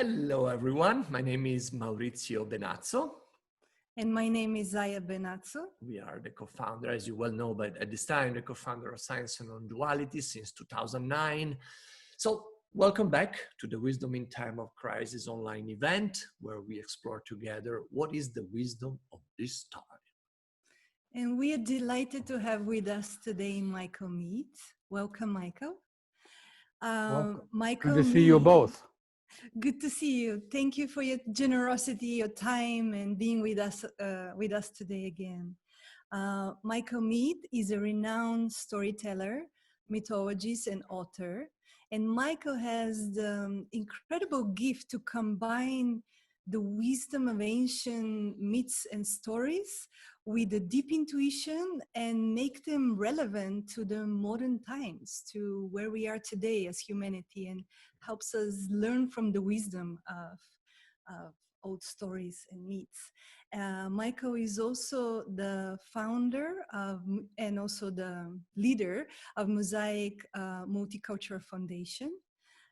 Hello, everyone. My name is Maurizio Benazzo. And my name is Zaya Benazzo. We are the co-founder, as you well know, but at this time, the co-founder of Science and Non-Duality since 2009. So welcome back to the Wisdom in Time of Crisis online event, where we explore together what is the wisdom of this time. And we are delighted to have with us today Michael Meade. Welcome, Michael. Welcome. Michael Good to see you both. Good to see you. Thank you for your generosity, your time, and being with us today again. Michael Meade is a renowned storyteller, mythologist, and author. And Michael has the incredible gift to combine the wisdom of ancient myths and stories with a deep intuition and make them relevant to the modern times, to where we are today as humanity, and helps us learn from the wisdom of old stories and myths. Michael is also the founder of, and also the leader of Mosaic Multicultural Foundation,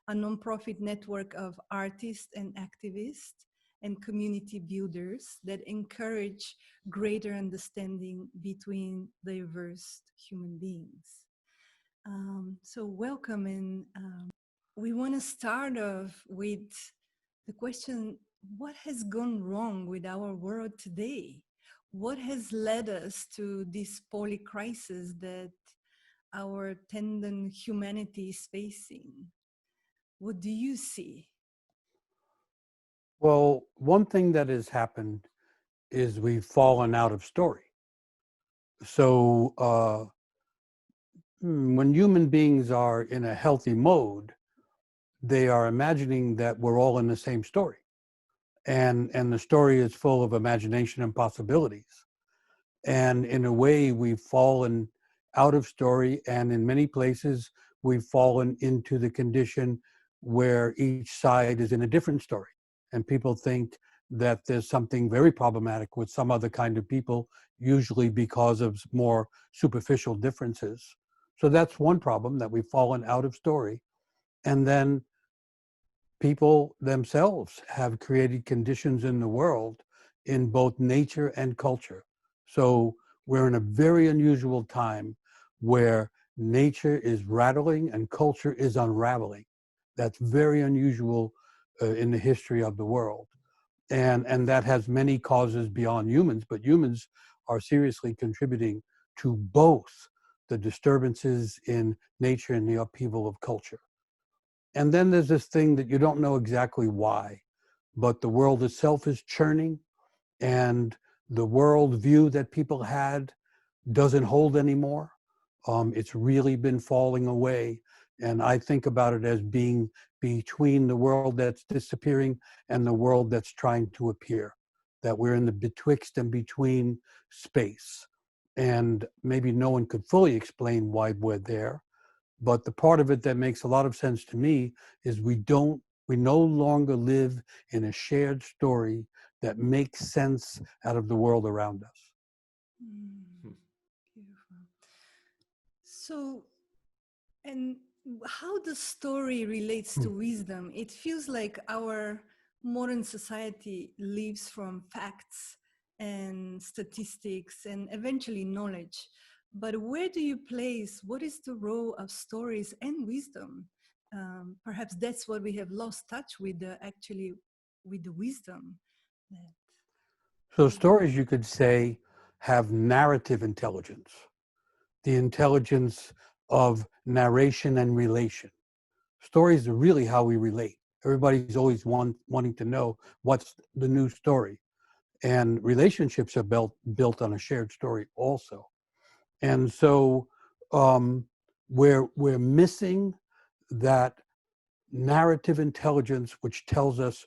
a nonprofit network of artists and activists and community builders that encourage greater understanding between diverse human beings. So welcome, and we want to start off with the question, what has gone wrong with our world today? What has led us to this polycrisis that our tendon humanity is facing? What do you see? Well, one thing that has happened is we've fallen out of story. So when human beings are in a healthy mode, they are imagining that we're all in the same story. And the story is full of imagination and possibilities. And in a way, we've fallen out of story, and in many places, we've fallen into the condition where each side is in a different story. And people think that there's something very problematic with some other kind of people, usually because of more superficial differences. So that's one problem, that we've fallen out of story. And then people themselves have created conditions in the world in both nature and culture. So we're in a very unusual time where nature is rattling and culture is unraveling. That's very unusual in the history of the world. And that has many causes beyond humans, but humans are seriously contributing to both the disturbances in nature and the upheaval of culture. And then there's this thing that you don't know exactly why, but the world itself is churning, and the world view that people had doesn't hold anymore. It's really been falling away. And I think about it as being between the world that's disappearing and the world that's trying to appear, that we're in the betwixt and between space. And maybe no one could fully explain why we're there. But the part of it that makes a lot of sense to me is we no longer live in a shared story that makes sense out of the world around us. Beautiful. So, and how the story relates to wisdom? It feels like our modern society lives from facts and statistics and eventually knowledge. But where do you place, what is the role of stories and wisdom? Perhaps that's what we have lost touch with, with the wisdom. So stories, you could say, have narrative intelligence, the intelligence of narration and relation. Stories are really how we relate. Everybody's always wanting to know what's the new story. And relationships are built on a shared story also. And so we're missing that narrative intelligence, which tells us,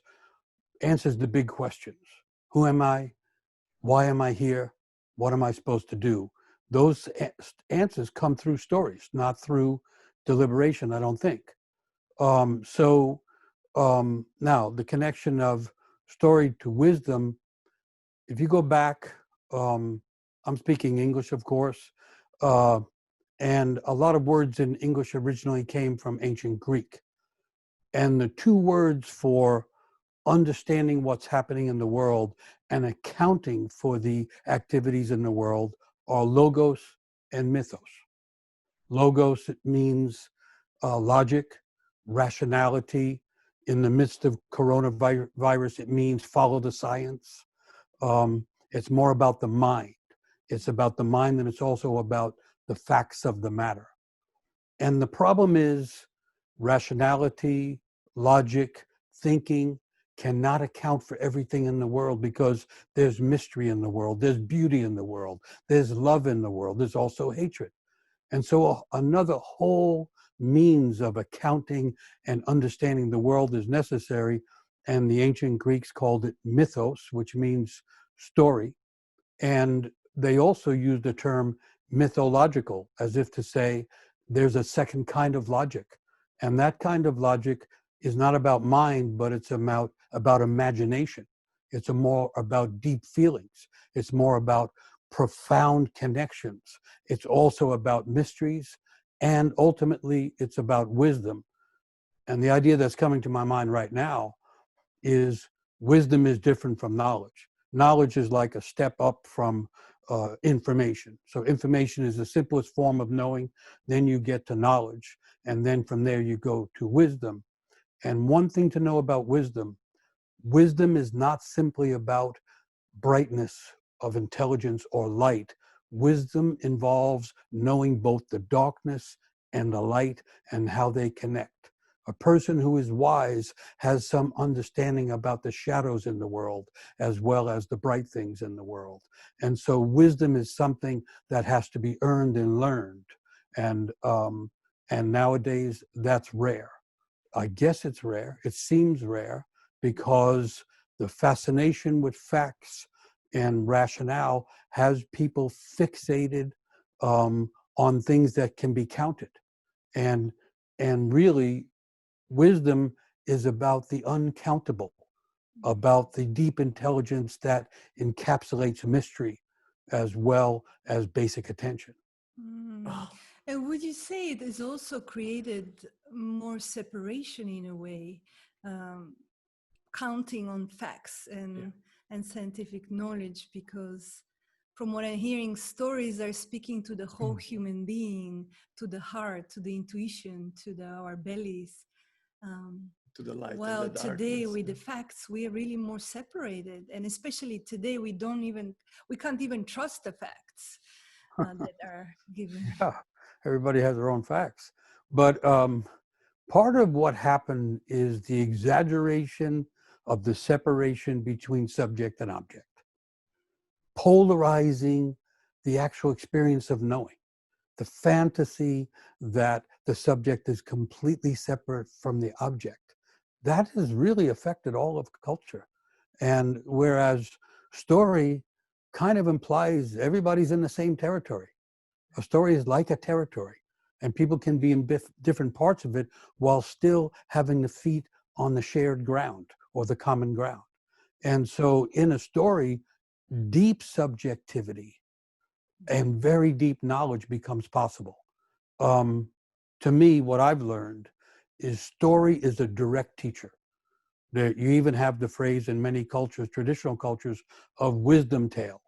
answers the big questions. Who am I? Why am I here? What am I supposed to do? Those answers come through stories, not through deliberation, I don't think. Now, the connection of story to wisdom, if you go back, I'm speaking English, of course, and a lot of words in English originally came from ancient Greek. And the two words for understanding what's happening in the world and accounting for the activities in the world are logos and mythos. Logos, it means logic, rationality. In the midst of coronavirus, it means follow the science. It's more about the mind. It's about the mind, and it's also about the facts of the matter. And the problem is rationality, logic, thinking cannot account for everything in the world because there's mystery in the world, there's beauty in the world, there's love in the world, there's also hatred. And so another whole means of accounting and understanding the world is necessary. And the ancient Greeks called it mythos, which means story. And they also used the term mythological, as if to say there's a second kind of logic. And that kind of logic is not about mind, but it's about imagination. It's more about deep feelings. It's more about profound connections. It's also about mysteries. And ultimately, it's about wisdom. And the idea that's coming to my mind right now is wisdom is different from knowledge. Knowledge is like a step up from information. So information is the simplest form of knowing. Then you get to knowledge. And then from there you go to wisdom. And one thing to know about wisdom, wisdom is not simply about brightness of intelligence or light. Wisdom involves knowing both the darkness and the light and how they connect. A person who is wise has some understanding about the shadows in the world as well as the bright things in the world. And so wisdom is something that has to be earned and learned. And nowadays that's rare. I guess it's rare. It seems rare because the fascination with facts and rationale has people fixated on things that can be counted. And really, wisdom is about the uncountable, about the deep intelligence that encapsulates mystery as well as basic attention. Mm. And would you say it has also created more separation in a way, um, counting on facts and scientific knowledge? Because from what I'm hearing, stories are speaking to the whole human being, to the heart, to the intuition, to our bellies. To the light Well, and the today darkness. with the facts, we are really more separated, and especially today, we can't even trust the facts that are given. Yeah, everybody has their own facts. But part of what happened is the exaggeration of the separation between subject and object, polarizing the actual experience of knowing, the fantasy that the subject is completely separate from the object. That has really affected all of culture. And whereas story kind of implies everybody's in the same territory. A story is like a territory, and people can be in different parts of it while still having the feet on the shared ground or the common ground. And so in a story, deep subjectivity and very deep knowledge becomes possible. To me, what I've learned is story is a direct teacher. You even have the phrase in many cultures, traditional cultures, of wisdom tales,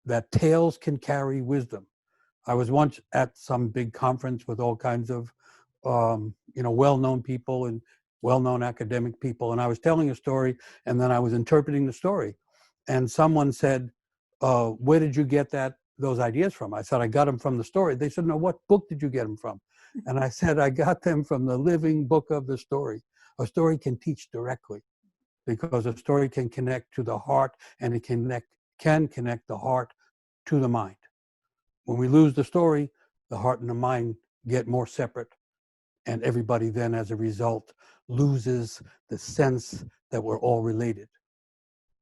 that tales can carry wisdom. I was once at some big conference with all kinds of, well-known people and well-known academic people, and I was telling a story, and then I was interpreting the story, and someone said, "Where did you get those ideas from?" I said, "I got them from the story." They said, "No, what book did you get them from?" And I said, "I got them from the living book of the story." A story can teach directly because a story can connect to the heart, and it can connect the heart to the mind. When we lose the story, the heart and the mind get more separate, and everybody then, as a result, loses the sense that we're all related.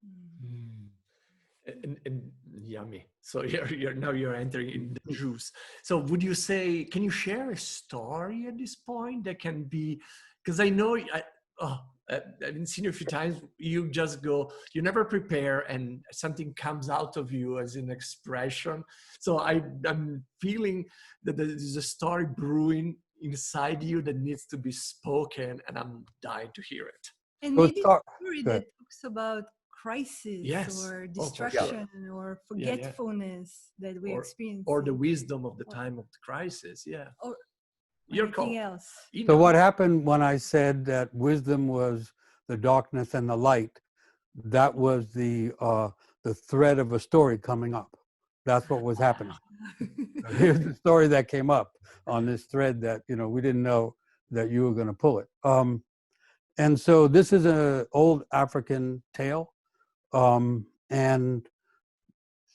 Mm. And yummy. So you're entering in the juice. So would you say, can you share a story at this point that can be, because I know I've seen you a few times, you just go, you never prepare and something comes out of you as an expression. So I'm feeling that there's a story brewing inside you that needs to be spoken, and I'm dying to hear it. And So maybe it's a story good. that talks about crisis Yes. or Oh, for sure. destruction or Yeah, yeah. forgetfulness that we experience, Or the wisdom of the time of the crisis. Yeah. or Your anything call. else. So what happened when I said that wisdom was the darkness and the light? That was the thread of a story coming up. That's what was happening. So here's the story that came up on this thread that, you know, we didn't know that you were going to pull it. And so this is an old African tale, and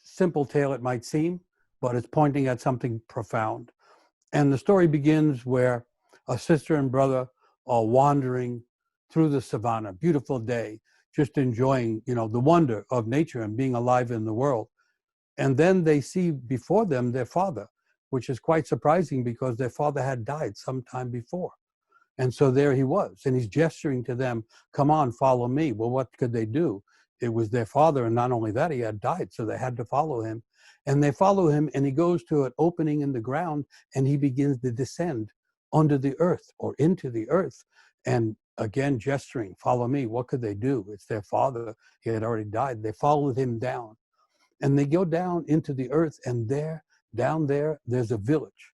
simple tale it might seem, but it's pointing at something profound. And the story begins where a sister and brother are wandering through the savannah, beautiful day, just enjoying, you know, the wonder of nature and being alive in the world. And then they see before them their father, which is quite surprising because their father had died some time before. And so there he was, and he's gesturing to them, come on, follow me. Well, what could they do? It was their father, and not only that, he had died, so they had to follow him. And they follow him, and he goes to an opening in the ground, and he begins to descend under the earth or into the earth. And again, gesturing, follow me. What could they do? It's their father. He had already died. They followed him down, and they go down into the earth, and there, down there, there's a village.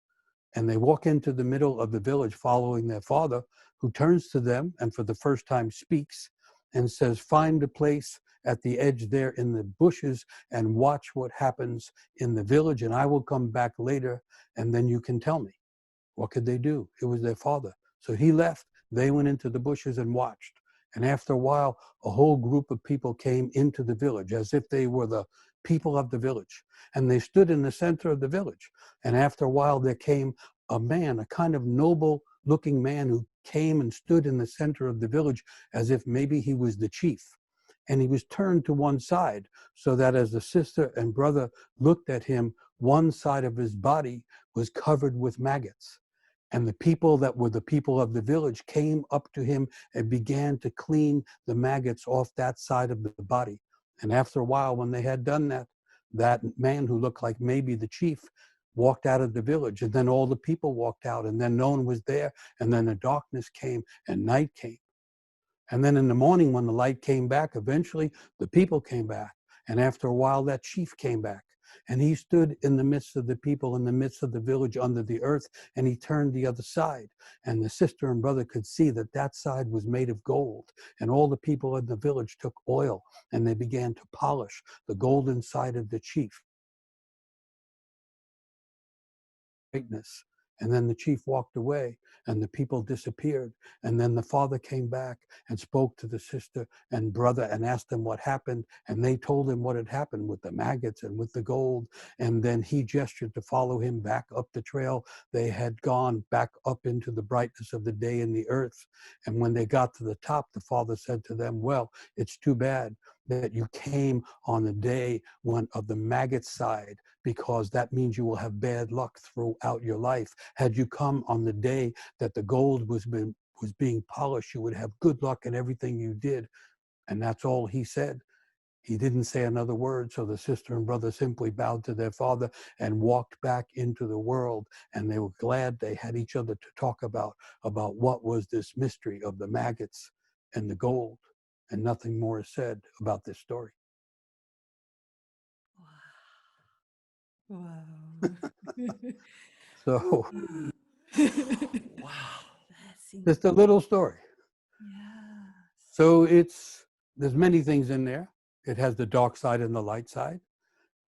And they walk into the middle of the village following their father, who turns to them and for the first time speaks and says, find a place at the edge there in the bushes and watch what happens in the village, and I will come back later, and then you can tell me. What could they do? It was their father. So he left. They went into the bushes and watched. And after a while, a whole group of people came into the village as if they were the people of the village. And they stood in the center of the village. And after a while, there came a man, a kind of noble looking man who came and stood in the center of the village as if maybe he was the chief. And he was turned to one side so that as the sister and brother looked at him, one side of his body was covered with maggots. And the people that were the people of the village came up to him and began to clean the maggots off that side of the body. And after a while, when they had done that, that man who looked like maybe the chief walked out of the village, and then all the people walked out, and then no one was there, and then the darkness came and night came. And then in the morning, when the light came back, eventually the people came back. And after a while, that chief came back. And he stood in the midst of the people, in the midst of the village under the earth, and he turned the other side. And the sister and brother could see that that side was made of gold. And all the people in the village took oil, and they began to polish the golden side of the chief. Greatness. And then the chief walked away, and the people disappeared. And then the father came back and spoke to the sister and brother and asked them what happened. And they told him what had happened with the maggots and with the gold. And then he gestured to follow him back up the trail. They had gone back up into the brightness of the day in the earth. And when they got to the top, the father said to them, well, it's too bad that you came on the day of the maggot side, because that means you will have bad luck throughout your life. Had you come on the day that the gold was being polished, you would have good luck in everything you did. And that's all he said. He didn't say another word, so the sister and brother simply bowed to their father and walked back into the world. And they were glad they had each other to talk about what was this mystery of the maggots and the gold. And nothing more is said about this story. Wow. So, Wow. just a little story. Yeah. So there's many things in there. It has the dark side and the light side.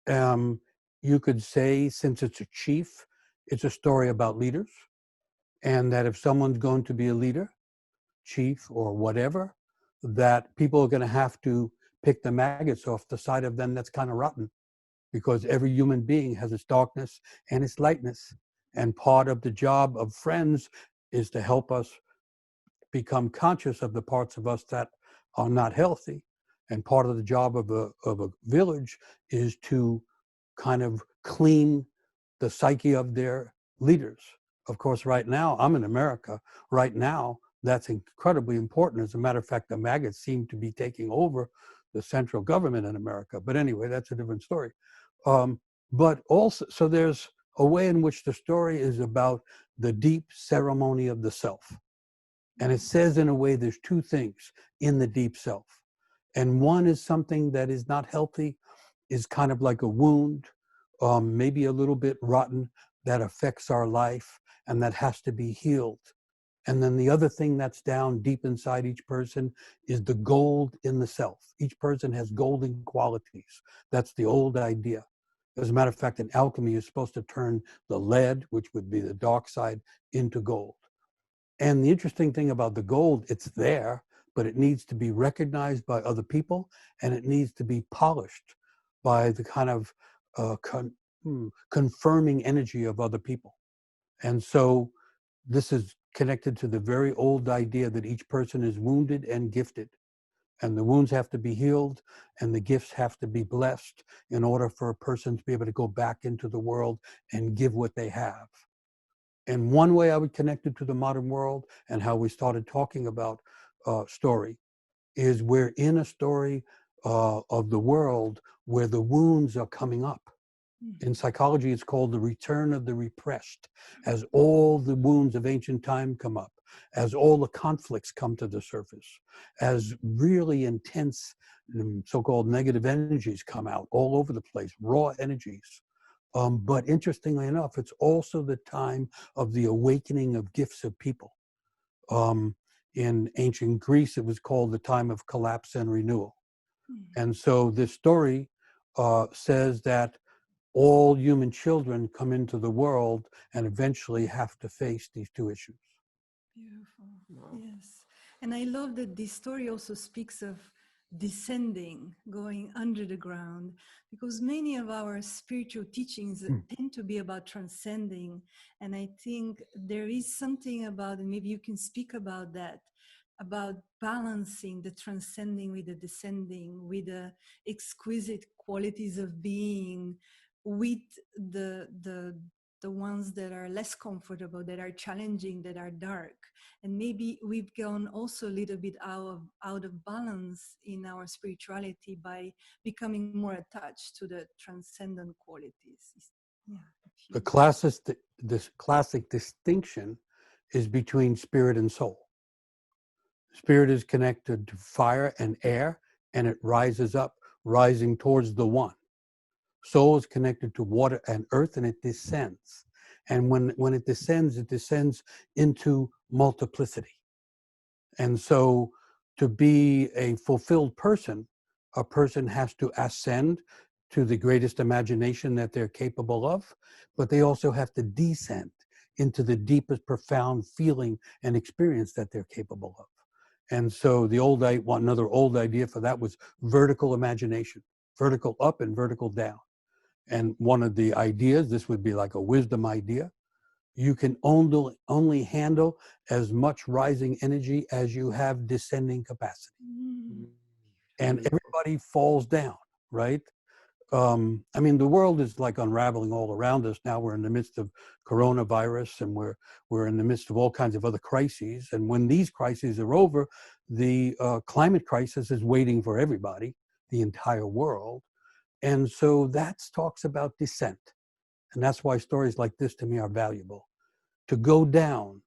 You could say, since it's a chief, it's a story about leaders, and that if someone's going to be a leader, chief or whatever, that people are going to have to pick the maggots off the side of them that's kind of rotten, because every human being has its darkness and its lightness. And part of the job of friends is to help us become conscious of the parts of us that are not healthy. And part of the job of a village is to kind of clean the psyche of their leaders. Of course, right now, I'm in America. Right now, that's incredibly important. As a matter of fact, the maggots seem to be taking over the central government in America. But anyway, that's a different story. But also, so there's a way in which the story is about the deep ceremony of the self. And it says, in a way, there's two things in the deep self. And one is something that is not healthy, is kind of like a wound, maybe a little bit rotten, that affects our life and that has to be healed. And then the other thing that's down deep inside each person is the gold in the self. Each person has golden qualities. That's the old idea. As a matter of fact, in alchemy, you're supposed to turn the lead, which would be the dark side, into gold. And the interesting thing about the gold, it's there, but it needs to be recognized by other people, and it needs to be polished by the kind of confirming energy of other people. And so this is connected to the very old idea that each person is wounded and gifted. And the wounds have to be healed and the gifts have to be blessed in order for a person to be able to go back into the world and give what they have. And one way I would connect it to the modern world and how we started talking about story is we're in a story of the world where the wounds are coming up. In psychology, it's called the return of the repressed. As all the wounds of ancient time come up, as all the conflicts come to the surface, as really intense so-called negative energies come out all over the place, raw energies. But interestingly enough, it's also the time of the awakening of gifts of people. In ancient Greece, it was called the time of collapse and renewal. And so this story says that all human children come into the world and eventually have to face these two issues. Beautiful. Wow. Yes. And I love that this story also speaks of descending, going under the ground, because many of our spiritual teachings tend to be about transcending. And I think there is something about, and maybe you can speak about that, about balancing the transcending with the descending, with the exquisite qualities of being, with the ones that are less comfortable, that are challenging, that are dark. And maybe we've gone also a little bit out of balance in our spirituality by becoming more attached to the transcendent qualities. Yeah. This classic distinction is between spirit and soul. Spirit is connected to fire and air, and it rises up, rising towards the one. Soul is connected to water and earth, and it descends. And when it descends into multiplicity. And so to be a fulfilled person, a person has to ascend to the greatest imagination that they're capable of, but they also have to descend into the deepest profound feeling and experience that they're capable of. And so another old idea for that was vertical imagination, vertical up and vertical down. And one of the ideas, this would be like a wisdom idea, you can only handle as much rising energy as you have descending capacity. And everybody falls down, right? I mean, the world is like unraveling all around us. Now we're in the midst of coronavirus, and we're in the midst of all kinds of other crises. And when these crises are over, the climate crisis is waiting for everybody, the entire world. And so that talks about descent. And that's why stories like this to me are valuable. To go down,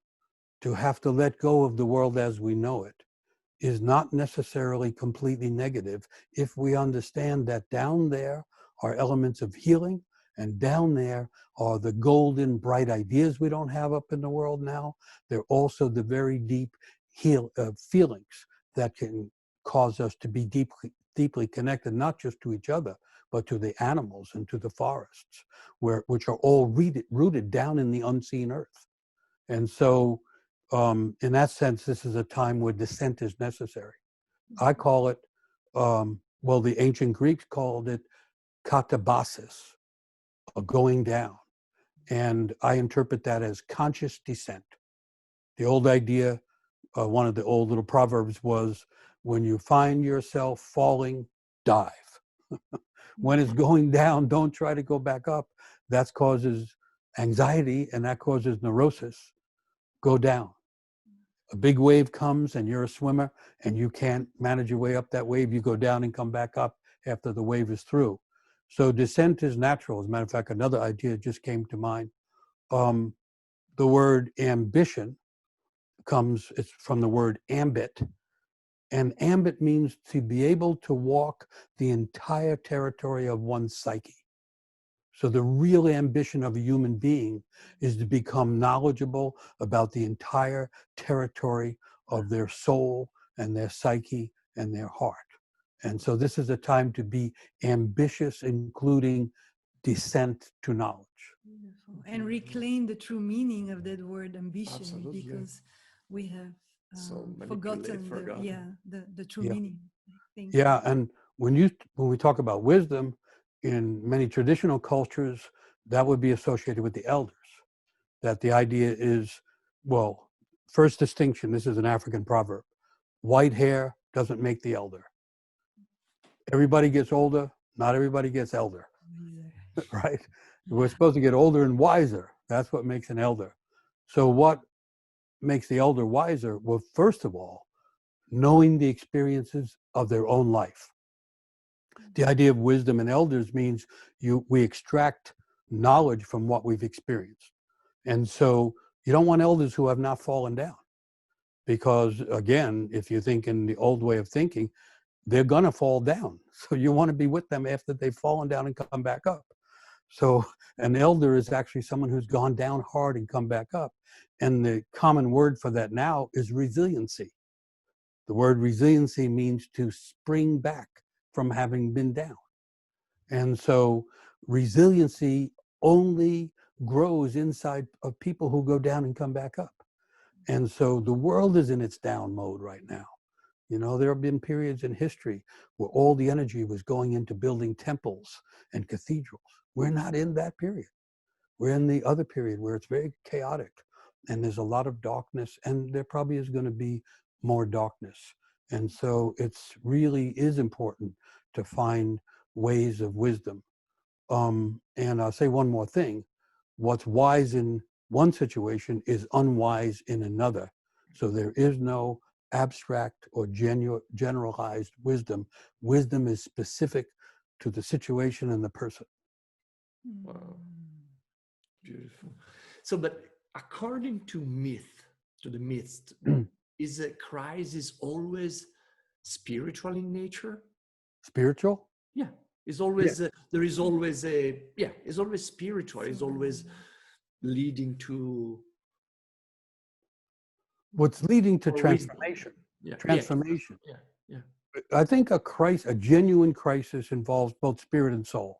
to have to let go of the world as we know it, is not necessarily completely negative if we understand that down there are elements of healing, and down there are the golden, bright ideas we don't have up in the world now. They're also the very deep feelings that can cause us to be deeply connected, not just to each other, but to the animals and to the forests, which are all rooted down in the unseen earth. And so, in that sense, this is a time where descent is necessary. I call it, the ancient Greeks called it katabasis, a going down. And I interpret that as conscious descent. The old idea, one of the old little proverbs was, when you find yourself falling, dive. When it's going down, don't try to go back up. That causes anxiety and that causes neurosis. Go down. A big wave comes and you're a swimmer and you can't manage your way up that wave, you go down and come back up after the wave is through. So descent is natural. As a matter of fact, another idea just came to mind. The word ambition it's from the word ambit. And ambit means to be able to walk the entire territory of one's psyche. So the real ambition of a human being is to become knowledgeable about the entire territory of their soul and their psyche and their heart. And so this is a time to be ambitious, including descent to knowledge. Beautiful. And reclaim the true meaning of that word ambition. Absolutely. Because we have So forgotten, forgotten. the true Yeah. meaning. Thank Yeah, and when we talk about wisdom, in many traditional cultures, that would be associated with the elders. That the idea is, well, first distinction, this is an African proverb, white hair doesn't make the elder. Everybody gets older, not everybody gets elder, you. right? We're supposed to get older and wiser. That's what makes an elder. So what makes the elder wiser? Well, first of all, knowing the experiences of their own life. The idea of wisdom and elders means we extract knowledge from what we've experienced. And so you don't want elders who have not fallen down. Because again, if you think in the old way of thinking, they're gonna fall down. So you want to be with them after they've fallen down and come back up. So an elder is actually someone who's gone down hard and come back up. And the common word for that now is resiliency. The word resiliency means to spring back from having been down. And so resiliency only grows inside of people who go down and come back up. And so the world is in its down mode right now. You know, there have been periods in history where all the energy was going into building temples and cathedrals. We're not in that period. We're in the other period where it's very chaotic and there's a lot of darkness, and there probably is going to be more darkness. And so it's really is important to find ways of wisdom. And I'll say one more thing. What's wise in one situation is unwise in another. So there is no abstract or generalized wisdom. Wisdom is specific to the situation and the person. Wow. Beautiful. So, but according to the myths, is a crisis always spiritual in nature? Spiritual? Yeah. It's always, there is always it's always spiritual. It's always leading to. What's leading to Or transformation. Yeah. Transformation. Yeah. I think a genuine crisis involves both spirit and soul.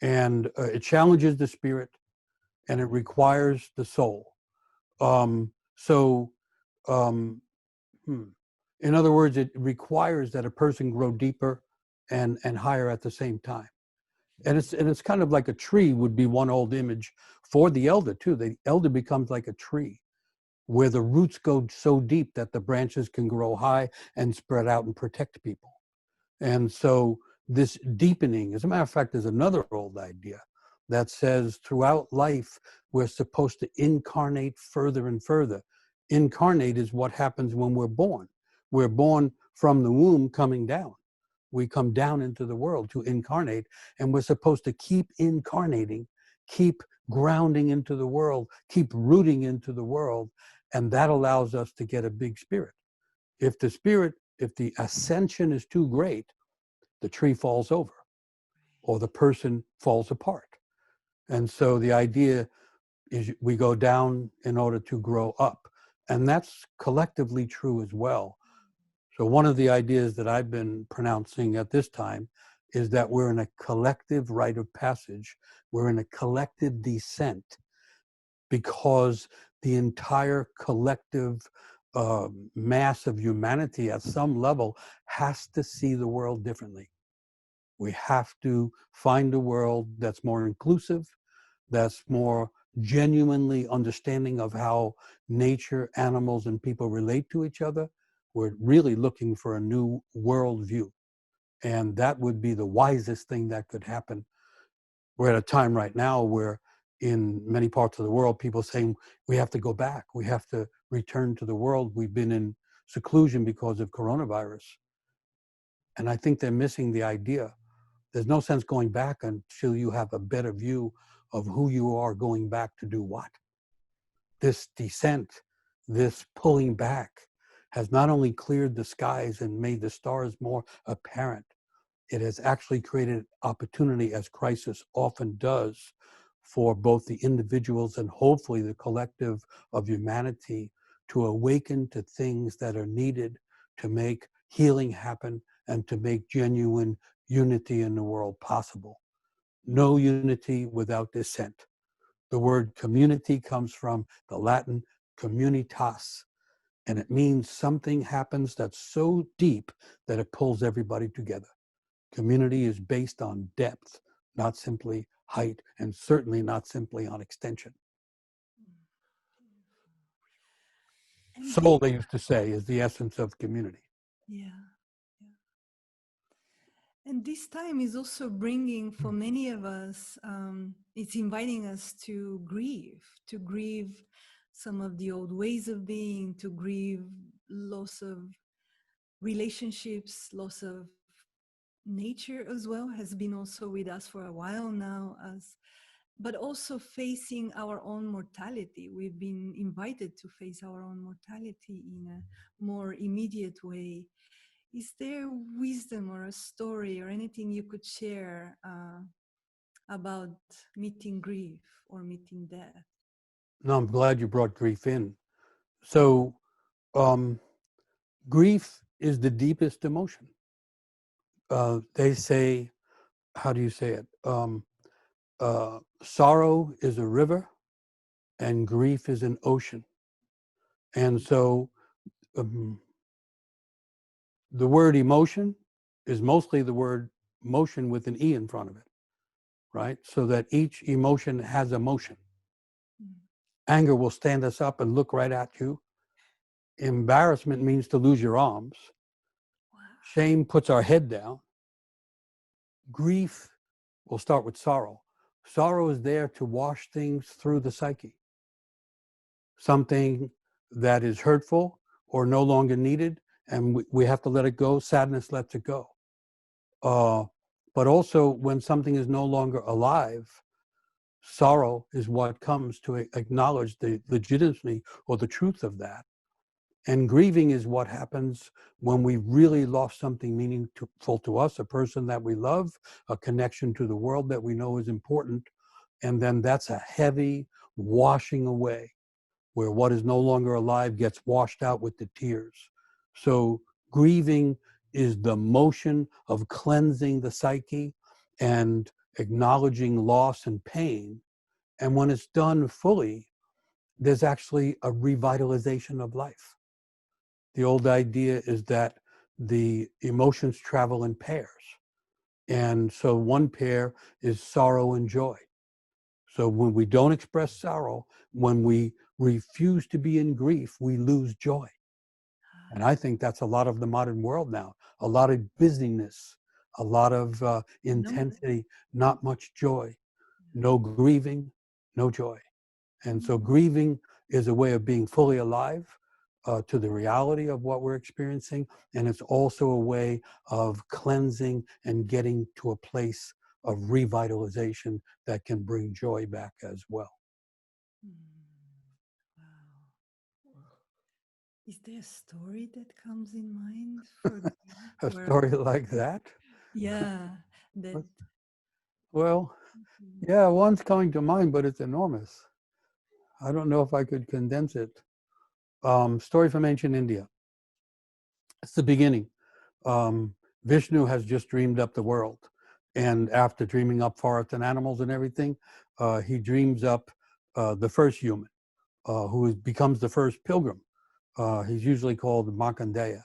And it challenges the spirit and it requires the soul. In other words, it requires that a person grow deeper and higher at the same time. And it's kind of like a tree would be one old image for the elder too. The elder becomes like a tree where the roots go so deep that the branches can grow high and spread out and protect people. And so this deepening, as a matter of fact, there's another old idea that says throughout life, we're supposed to incarnate further and further. Incarnate is what happens when we're born. We're born from the womb coming down. We come down into the world to incarnate, and we're supposed to keep incarnating, keep grounding into the world, keep rooting into the world, and that allows us to get a big spirit. If the ascension is too great, the tree falls over or the person falls apart. And so the idea is we go down in order to grow up. And that's collectively true as well. So one of the ideas that I've been pronouncing at this time is that we're in a collective rite of passage. We're in a collective descent because the entire collective mass of humanity at some level has to see the world differently. We have to find a world that's more inclusive, that's more genuinely understanding of how nature, animals, and people relate to each other. We're really looking for a new worldview. And that would be the wisest thing that could happen. We're at a time right now where in many parts of the world, people saying, we have to go back. We have to return to the world. We've been in seclusion because of coronavirus. And I think they're missing the idea. There's no sense going back until you have a better view of who you are going back to do what. This descent this pulling back has not only cleared the skies and made the stars more apparent, it has actually created opportunity, as crisis often does, for both the individuals and hopefully the collective of humanity to awaken to things that are needed to make healing happen and to make genuine unity in the world possible. No unity without dissent. The word community comes from the Latin communitas, and it means something happens that's so deep that it pulls everybody together. Community is based on depth, not simply height, and certainly not simply on extension. And Soul, they used to say, is the essence of community. yeah, yeah. And this time is also bringing for many of us, it's inviting us to grieve some of the old ways of being, to grieve loss of relationships, loss of nature as well, has been also with us for a while now, but also facing our own mortality. We've been invited to face our own mortality in a more immediate way. Is there wisdom or a story or anything you could share about meeting grief or meeting death? No, I'm glad you brought grief in. So, grief is the deepest emotion. They say, how do you say it? Sorrow is a river and grief is an ocean. And so the word emotion is mostly the word motion with an E in front of it, right? So that each emotion has a motion. Anger will stand us up and look right at you. Embarrassment means to lose your arms. Wow. Shame puts our head down. Grief will start with sorrow. Sorrow is there to wash things through the psyche. Something that is hurtful or no longer needed, and we have to let it go. Sadness lets it go. But also when something is no longer alive, sorrow is what comes to acknowledge the legitimacy or the truth of that. And grieving is what happens when we really lost something meaningful to us, a person that we love, a connection to the world that we know is important. And then that's a heavy washing away, where what is no longer alive gets washed out with the tears. So grieving is the motion of cleansing the psyche and acknowledging loss and pain. And when it's done fully, there's actually a revitalization of life. The old idea is that the emotions travel in pairs. And so one pair is sorrow and joy. So when we don't express sorrow, when we refuse to be in grief, we lose joy. And I think that's a lot of the modern world now. A lot of busyness, a lot of intensity, not much joy. No grieving, no joy. And so grieving is a way of being fully alive to the reality of what we're experiencing. And it's also a way of cleansing and getting to a place of revitalization that can bring joy back as well. Wow. Is there a story that comes in mind for A story like that? Yeah, that. Well, yeah, one's coming to mind, but it's enormous. I don't know if I could condense it. Story from ancient India. It's the beginning. Vishnu has just dreamed up the world. And after dreaming up forests and animals and everything, he dreams up the first human, who becomes the first pilgrim. He's usually called Markandeya.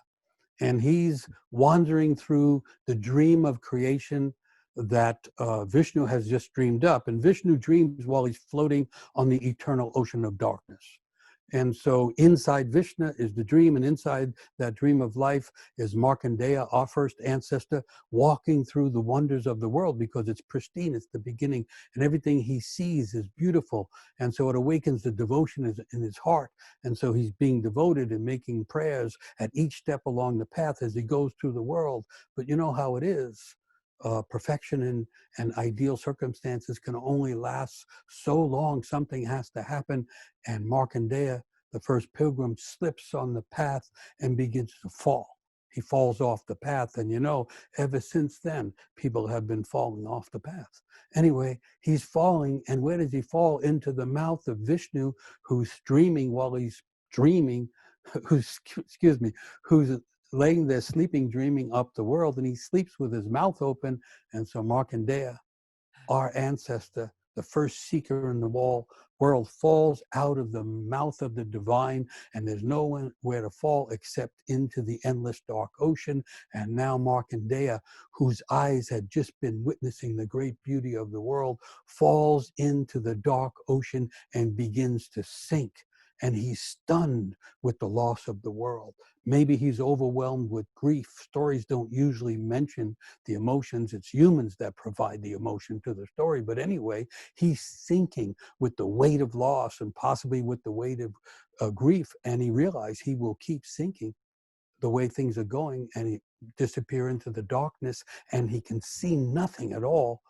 And he's wandering through the dream of creation that Vishnu has just dreamed up. And Vishnu dreams while he's floating on the eternal ocean of darkness. And so inside Vishnu is the dream, and inside that dream of life is Markandeya, our first ancestor, walking through the wonders of the world because it's pristine, it's the beginning, and everything he sees is beautiful. And so it awakens the devotion in his heart. And so he's being devoted and making prayers at each step along the path as he goes through the world. But you know how it is. Perfection and ideal circumstances can only last so long. Something has to happen. And Markandeya The first pilgrim slips on the path and begins to fall. He falls off the path, and ever since then, people have been falling off the path. Anyway, he's falling, and where does he fall? Into the mouth of Vishnu, who's dreaming while he's dreaming, who's laying there sleeping, dreaming up the world, and he sleeps with his mouth open. And so Markandeya, our ancestor, the first seeker in the world, falls out of the mouth of the divine, and there's nowhere to fall except into the endless dark ocean. And now Markandeya, whose eyes had just been witnessing the great beauty of the world, falls into the dark ocean and begins to sink. And he's stunned with the loss of the world. Maybe he's overwhelmed with grief. Stories don't usually mention the emotions. It's humans that provide the emotion to the story. But anyway, he's sinking with the weight of loss and possibly with the weight of grief. And he realized he will keep sinking the way things are going, and he disappear into the darkness, and he can see nothing at all.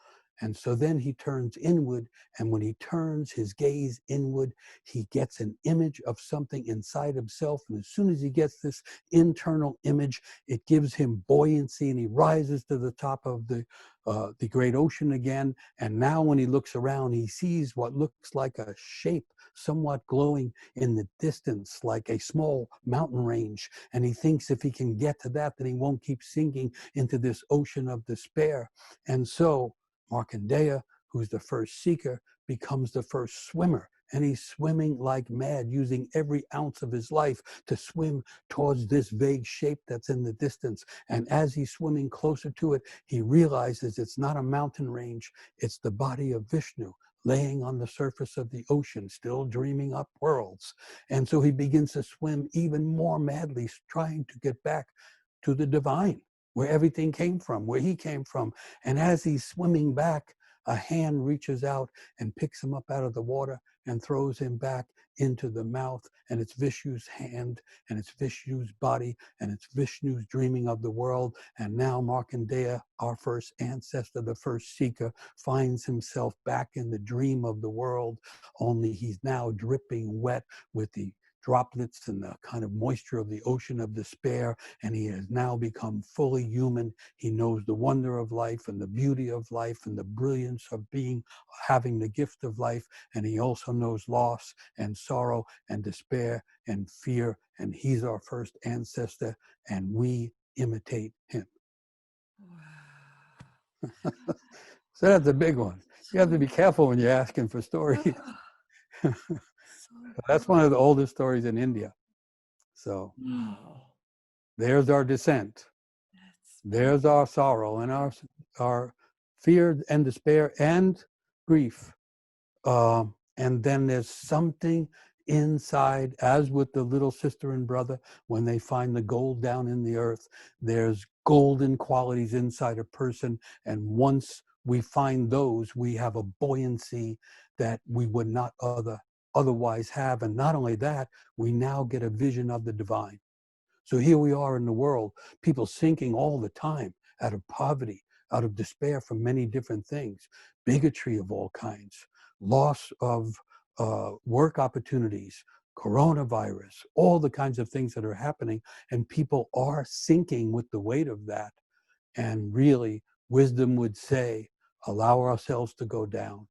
And so then he turns inward, and when he turns his gaze inward, he gets an image of something inside himself. And as soon as he gets this internal image, it gives him buoyancy, and he rises to the top of the great ocean again. And now when he looks around, he sees what looks like a shape somewhat glowing in the distance, like a small mountain range. And he thinks if he can get to that, then he won't keep sinking into this ocean of despair. And so Markandeya, who's the first seeker, becomes the first swimmer. And he's swimming like mad, using every ounce of his life to swim towards this vague shape that's in the distance. And as he's swimming closer to it, he realizes it's not a mountain range, it's the body of Vishnu, laying on the surface of the ocean, still dreaming up worlds. And so he begins to swim even more madly, trying to get back to the divine, where everything came from, where he came from. And as he's swimming back, a hand reaches out and picks him up out of the water and throws him back into the mouth. And it's Vishnu's hand, and it's Vishnu's body, and it's Vishnu's dreaming of the world. And now Markandeya, our first ancestor, the first seeker, finds himself back in the dream of the world, only he's now dripping wet with the droplets and the kind of moisture of the ocean of despair, and he has now become fully human. He knows the wonder of life and the beauty of life and the brilliance of having the gift of life, and he also knows loss and sorrow and despair and fear, and he's our first ancestor, and we imitate him. Wow. So that's a big one. You have to be careful when you're asking for stories. That's one of the oldest stories in India. So there's our descent. There's our sorrow and our fear and despair and grief. And then there's something inside, as with the little sister and brother, when they find the gold down in the earth, there's golden qualities inside a person. And once we find those, we have a buoyancy that we would not otherwise have. And not only that, we now get a vision of the divine. So here we are in the world, people sinking all the time out of poverty, out of despair from many different things, bigotry of all kinds, loss of work opportunities, coronavirus, all the kinds of things that are happening, and people are sinking with the weight of that. And really, wisdom would say, allow ourselves to go down,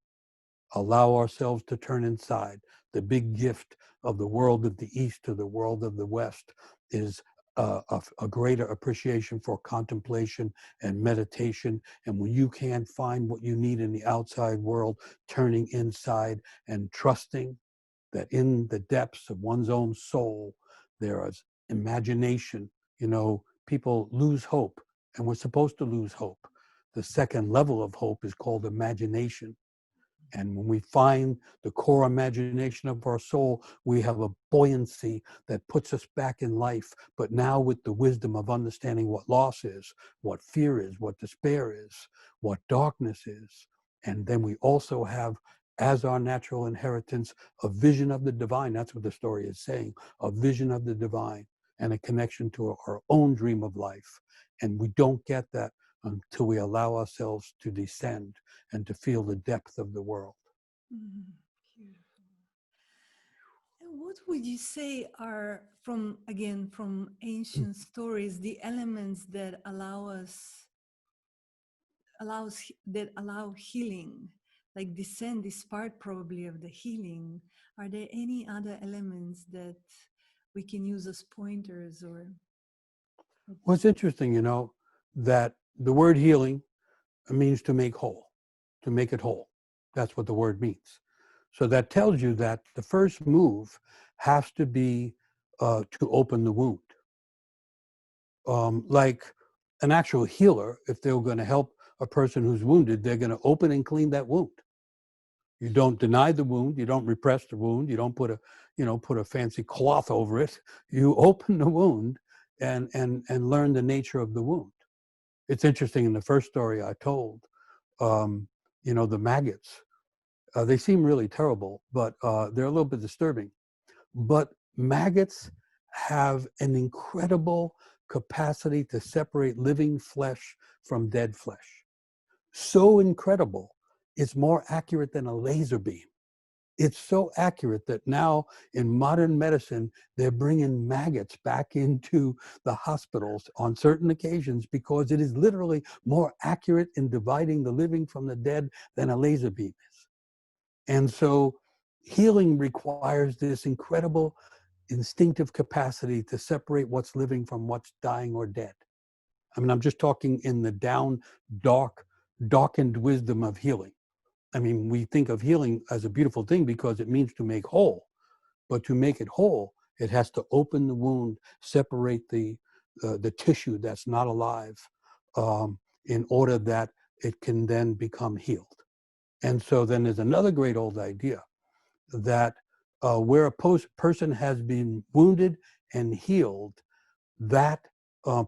allow ourselves to turn inside. The big gift of the world of the East to the world of the West is a greater appreciation for contemplation and meditation. And when you can't find what you need in the outside world, turning inside and trusting that in the depths of one's own soul, there is imagination. People lose hope, and we're supposed to lose hope. The second level of hope is called imagination. And when we find the core imagination of our soul, we have a buoyancy that puts us back in life, but now with the wisdom of understanding what loss is, what fear is, what despair is, what darkness is. And then we also have, as our natural inheritance, a vision of the divine. That's what the story is saying, a vision of the divine and a connection to our own dream of life. And we don't get that until we allow ourselves to descend and to feel the depth of the world. Beautiful. what would you say are, from again from ancient stories, the elements that allow healing? Like descent is part probably of the healing. Are there any other elements that we can use as pointers or? Well, it's interesting, you know, that the word healing means to make whole, to make it whole. That's what the word means. So that tells you that the first move has to be to open the wound. Like an actual healer, if they're going to help a person who's wounded, they're going to open and clean that wound. You don't deny the wound. You don't repress the wound. You don't put a fancy cloth over it. You open the wound and learn the nature of the wound. It's interesting. In the first story I told, the maggots, they seem really terrible, but they're a little bit disturbing. But maggots have an incredible capacity to separate living flesh from dead flesh. So incredible, it's more accurate than a laser beam. It's so accurate that now in modern medicine, they're bringing maggots back into the hospitals on certain occasions because it is literally more accurate in dividing the living from the dead than a laser beam is. And so healing requires this incredible instinctive capacity to separate what's living from what's dying or dead. I mean, I'm just talking in the darkened wisdom of healing. I mean, we think of healing as a beautiful thing because it means to make whole. But to make it whole, it has to open the wound, separate the tissue that's not alive, in order that it can then become healed. And so then there's another great old idea that where a person has been wounded and healed, that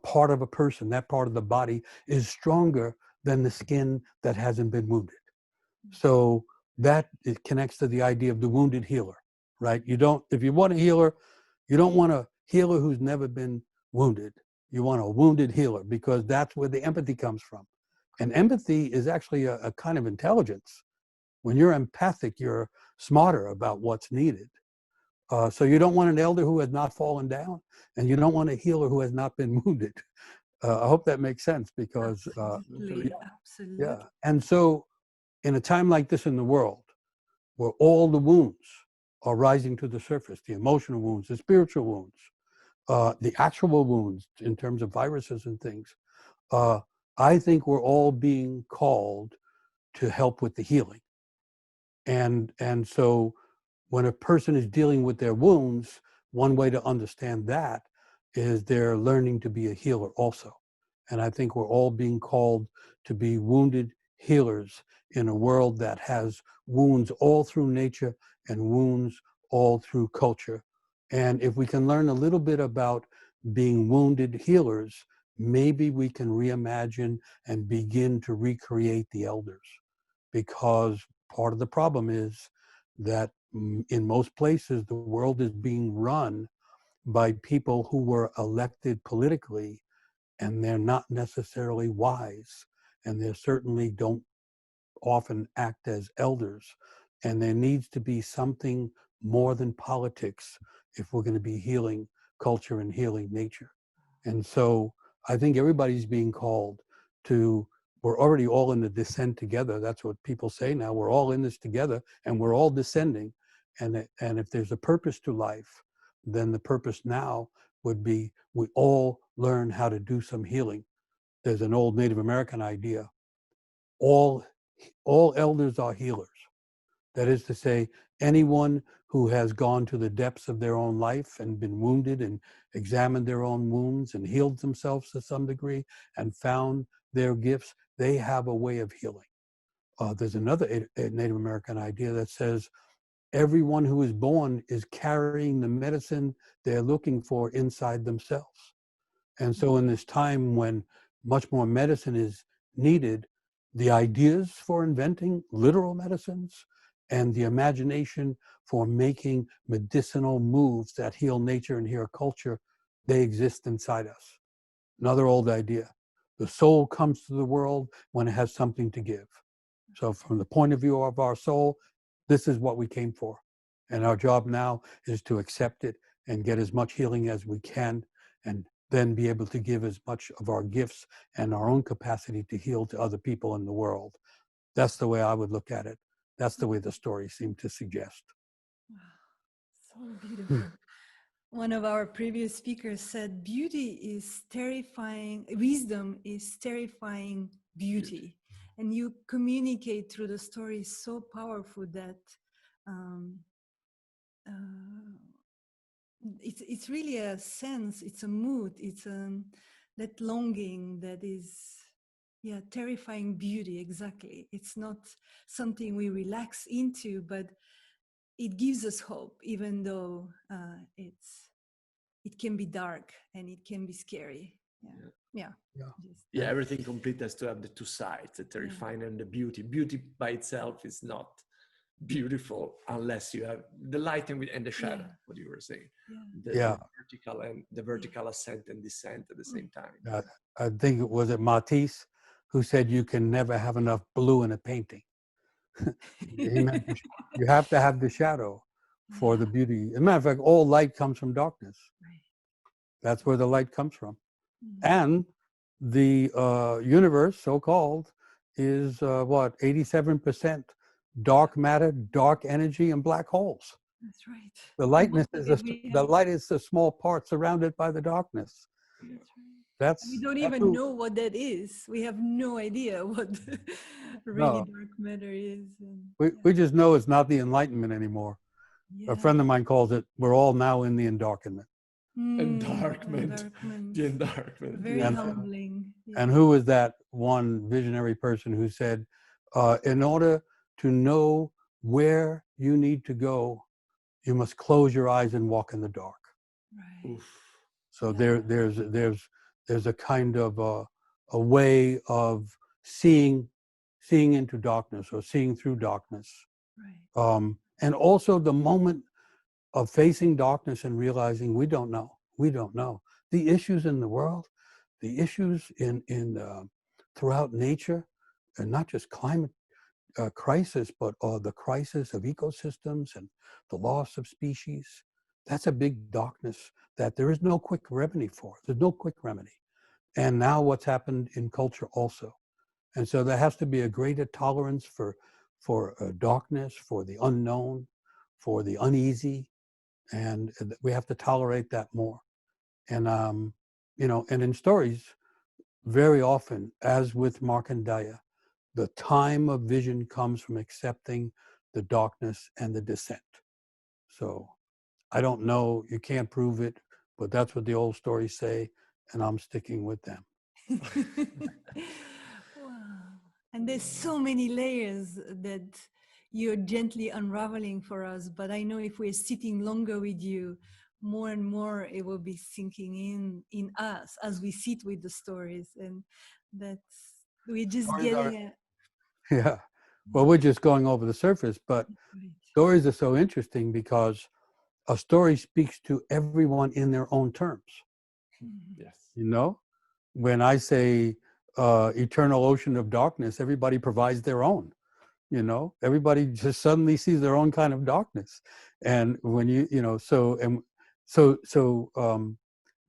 part of a person, that part of the body is stronger than the skin that hasn't been wounded. So that it connects to the idea of the wounded healer, right? If you want a healer, you don't want a healer who's never been wounded. You want a wounded healer because that's where the empathy comes from. And empathy is actually a kind of intelligence. When you're empathic, you're smarter about what's needed. So you don't want an elder who has not fallen down, and you don't want a healer who has not been wounded. I hope that makes sense because, Absolutely. yeah. And so in a time like this in the world, where all the wounds are rising to the surface, the emotional wounds, the spiritual wounds, the actual wounds in terms of viruses and things, I think we're all being called to help with the healing. And so when a person is dealing with their wounds, one way to understand that is they're learning to be a healer also. And I think we're all being called to be wounded healers in a world that has wounds all through nature and wounds all through culture. And if we can learn a little bit about being wounded healers, maybe we can reimagine and begin to recreate the elders. Because part of the problem is that in most places, the world is being run by people who were elected politically, and they're not necessarily wise, and they certainly don't often act as elders. And there needs to be something more than politics if we're going to be healing culture and healing nature. And so I think everybody's being called to, we're already all in the descent together. That's what people say now. We're all in this together and we're all descending. And if there's a purpose to life, then the purpose now would be we all learn how to do some healing. There's an old Native American idea. All elders are healers. That is to say, anyone who has gone to the depths of their own life and been wounded and examined their own wounds and healed themselves to some degree and found their gifts, they have a way of healing. There's another Native American idea that says everyone who is born is carrying the medicine they're looking for inside themselves. And so in this time when much more medicine is needed, the ideas for inventing literal medicines and the imagination for making medicinal moves that heal nature and heal culture, they exist inside us. Another old idea. The soul comes to the world when it has something to give. So from the point of view of our soul, this is what we came for. And our job now is to accept it and get as much healing as we can, and then be able to give as much of our gifts and our own capacity to heal to other people in the world. That's the way I would look at it. That's the way the story seemed to suggest. Wow, so beautiful. One of our previous speakers said, beauty is terrifying, wisdom is terrifying beauty. And you communicate through the story so powerful that um, it's really a sense, it's a mood, it's that longing that is, yeah, terrifying beauty, exactly. It's not something we relax into, but it gives us hope, even though it can be dark and it can be scary. Yeah, everything complete has to have the two sides, the terrifying and the beauty. Beauty by itself is not beautiful unless you have the light and the shadow, what you were saying. The vertical and the vertical ascent and descent at the same time. I think it was Matisse who said you can never have enough blue in a painting. He meant you have to have the shadow for the beauty. As a matter of fact, all light comes from darkness. That's where the light comes from. And the universe, so-called, is 87% dark matter, dark energy, and black holes. That's right. The light is the small part surrounded by the darkness. That's right. We don't even know what that is. We have no idea what really dark matter is. We just know it's not the enlightenment anymore. A friend of mine calls it, we're all now in the endarkenment. Endarkment. The endarkment. Very humbling. And who was that one visionary person who said, in order to know where you need to go, you must close your eyes and walk in the dark. Right. Oof. So there's a kind of a way of seeing into darkness or seeing through darkness. Right. And also the moment of facing darkness and realizing we don't know. The issues in the world, the issues in throughout nature, and not just climate crisis, but the crisis of ecosystems and the loss of species. That's a big darkness that there is no quick remedy for. There's no quick remedy. And now what's happened in culture also. And so there has to be a greater tolerance for darkness, for the unknown, for the uneasy, and we have to tolerate that more. And and in stories, very often, as with Mark and Zaya, the time of vision comes from accepting the darkness and the descent. So I don't know, you can't prove it, but that's what the old stories say, and I'm sticking with them. Wow. And there's so many layers that you're gently unraveling for us, but I know if we're sitting longer with you, more and more it will be sinking in us as we sit with the stories, and we're just getting yeah. Well, we're just going over the surface, but stories are so interesting because a story speaks to everyone in their own terms. Yes. When I say eternal ocean of darkness, everybody provides their own. Everybody just suddenly sees their own kind of darkness. And when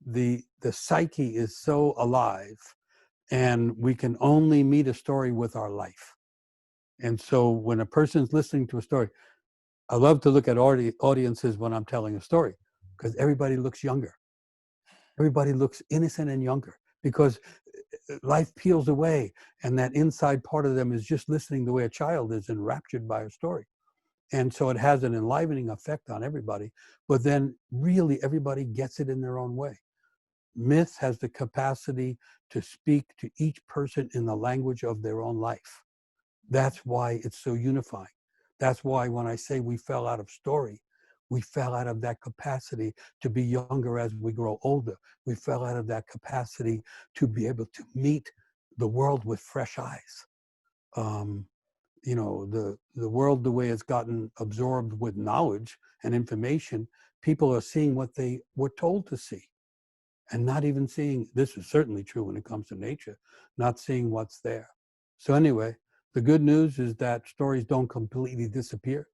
the psyche is so alive, and we can only meet a story with our life. And so when a person's listening to a story, I love to look at audiences when I'm telling a story, because everybody looks younger. Everybody looks innocent and younger, because life peels away, and that inside part of them is just listening the way a child is, enraptured by a story. And so it has an enlivening effect on everybody, but then really everybody gets it in their own way. Myth has the capacity to speak to each person in the language of their own life. That's why it's so unifying. That's why when I say we fell out of story, we fell out of that capacity to be younger as we grow older. We fell out of that capacity to be able to meet the world with fresh eyes. The world, the way it's gotten absorbed with knowledge and information, people are seeing what they were told to see, and not even seeing, this is certainly true when it comes to nature, not seeing what's there. So anyway, the good news is that stories don't completely disappear.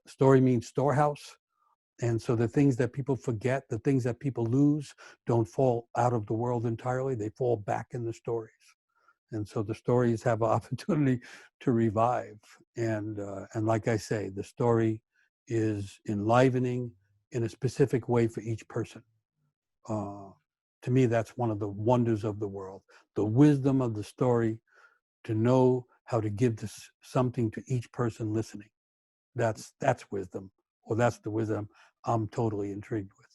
Story means storehouse. And so the things that people forget, the things that people lose, don't fall out of the world entirely. They fall back in the stories. And so the stories have an opportunity to revive. And like I say, the story is enlivening in a specific way for each person. To me, that's one of the wonders of the world. The wisdom of the story, to know how to give this something to each person listening. That's wisdom, or that's the wisdom I'm totally intrigued with.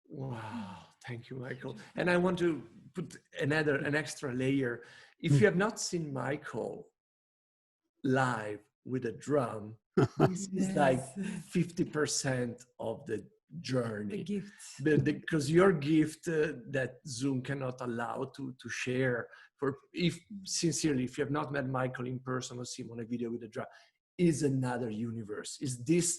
Wow, thank you, Michael. And I want to put an extra layer. If you have not seen Michael live with a drum, this is like 50% of the journey. The gift. Because your gift that Zoom cannot allow to share, if you have not met Michael in person or seen him on a video with a drum, is another universe. Is this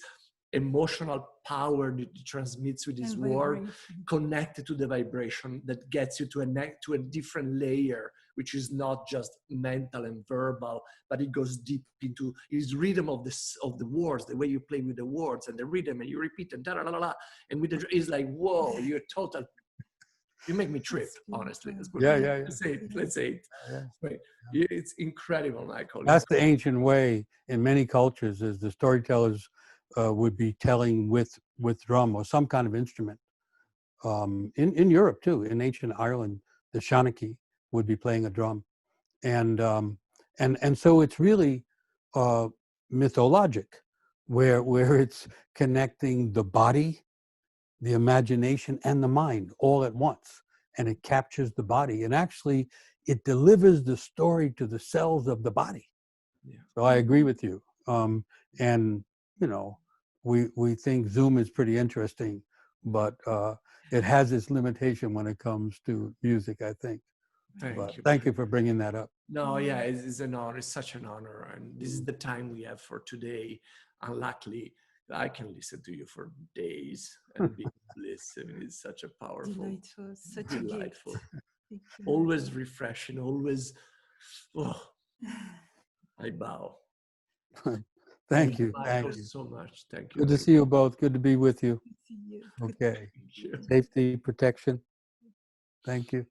emotional power that he transmits with his word, connected to the vibration that gets you to a different layer, which is not just mental and verbal, but it goes deep into his rhythm of the words, the way you play with the words and the rhythm, and you repeat and da la la la, and with the it's like, whoa, you're total. You make me trip, honestly. Yeah. Let's say it. Yeah. Right. It's incredible, Michael. That's the ancient way in many cultures, is the storytellers would be telling with drum or some kind of instrument. In Europe too, in ancient Ireland, the Shanachie would be playing a drum, and so it's really mythologic, where it's connecting the body, the imagination, and the mind all at once, and it captures the body, and actually it delivers the story to the cells of the body. Yeah. So I agree with you. And we think Zoom is pretty interesting, but it has its limitation when it comes to music, I think. Thank you for bringing that up. No, yeah, it's an honor. It's such an honor. And this is the time we have for today. And luckily, I can listen to you for days and be listening. It's such a powerful, delightful, such delightful. A gift. Always refreshing, always, I bow. Thank you. Michael, thank you so much. Thank you. Good to see you both. Good to be with you. Good to see you. Okay. Thank you. Safety, protection. Thank you.